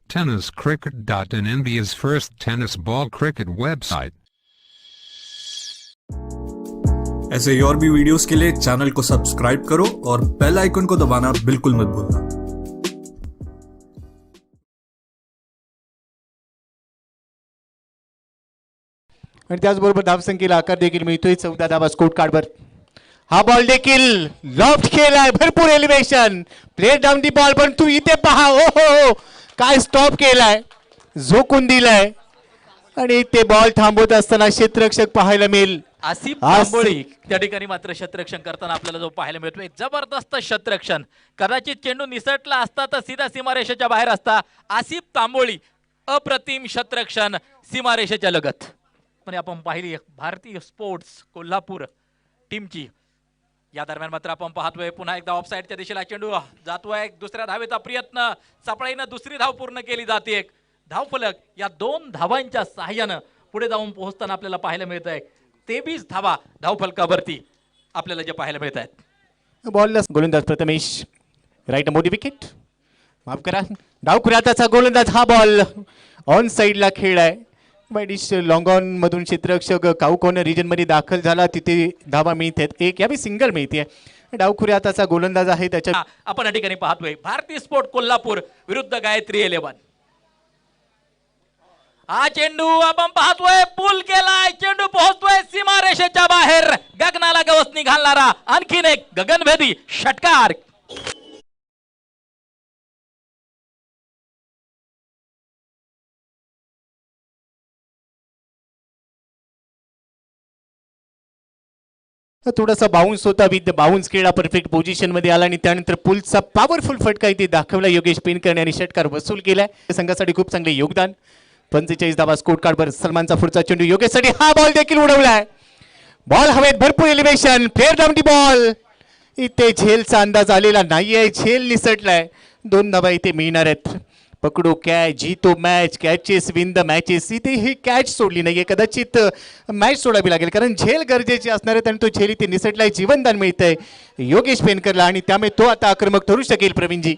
tenniscricket.in, India's first tennis ball cricket website. ऐसे ही और भी वीडियोस के लिए चैनल को सब्सक्राइब करो और बेल आइकन को दबाना बिल्कुल मत भूलना। आणि त्याचबरोबर धावसंख्येला आकार देखील मिळतोय 14 धावा स्कोर कार्डवर। हा बॉल देखील लॉफ्ट केलाय, भरपूर elevation, play down the ball, पण तू इथे पहा, ओहो काय स्टॉप केलाय, झोकून दिलाय आणि ते बॉल थांबवत असताना क्षेत्ररक्षक पाहायला मिळेल आसिफ तांबोळी। त्या ठिकाणी मात्र क्षेत्ररक्षण करताना आपल्याला जो पाहायला मिळतोय जबरदस्त क्षेत्ररक्षण। कदाचित चेंडू निसटला असता तर सीधा सीमारेषेच्या बाहेर असता। आसिफ तांबोळी अप्रतिम क्षेत्ररक्षण सीमारेषेच्या लगत। पण आपण पाहिली भारतीय स्पोर्ट्स कोल्हापूर टीमची। या दरम्यान मात्र आपण पाहतोय पुन्हा एकदा ऑफसाइडच्या दिशेला चेंडू जातोय, दुसऱ्या धावेचा प्रयत्न, चपळाईने दुसरी धाव पूर्ण केली जाते। धावफलक या 2 धावांच्या सहाय्याने पुढे जाऊन पोहोचताना आपल्याला पाहायला मिळत आहे 23 धावा धावफलकावरती आपल्याला जे पाहायला मिळत आहेत। बॉलला गोलंदाज प्रथमेश, राईट मोठी विकेट, माफ करा, डावखुऱ्याचा गोलंदाज, हा बॉल ऑन साइडला खेळलाय, बायडिश लॉंग ऑन मधून क्षेत्ररक्षक काऊ कॉर्नर रिजन मध्ये दाखल झाला, तिथे धावा मिळतात, एक यावी सिंगल मिळते। डावखुऱ्याचा गोलंदाज आहे त्याच्या आपण या ठिकाणी पाहतोय भारतीय स्पोर्ट कोल्हापूर विरुद्ध गायत्री 11। हा चेंडू आपण पाहतोय पूल केलाय, चेंडू पोहोचतोय सीमारेषेच्या बाहेर, गगनाला गवसणी घालणारा आणखीन एक गगनभेदी षटकार। थोडासा बाउन्स होता, विथ बाउन्स खेळा, परफेक्ट पोझिशन मध्ये आला आणि त्यानंतर पुलचा पॉवरफुल फटका इथे दाखवला योगेश पेनकर यांनी, षटकार वसूल केलाय। संघासाठी खूप चांगले योगदान। 45 धावा स्कोर कार्डवर सलमानचा पुढचा चेंडू योगेशसाठी, हा बॉल देखील उडवलाय, बॉल हवेत, भरपूर elevation, player down the ball, इथे झेलचा अंदाज आलेला नाहीये, झेल निसटलाय, 2 धावा इथे मिळणार आहेत। पकडो कॅच, जीतो match, catches win the matches, इथे ही कॅच सोडली नाहीये, कदाचित मॅच सोडावी लागेल कारण झेल गरजेची असणार आहे आणि तो झेल इथे निसटलाय, जीवनदान मिळतंय योगेश पेनकरला आणि त्यामुळे तो आता आक्रमक ठरू शकेल प्रवीणजी।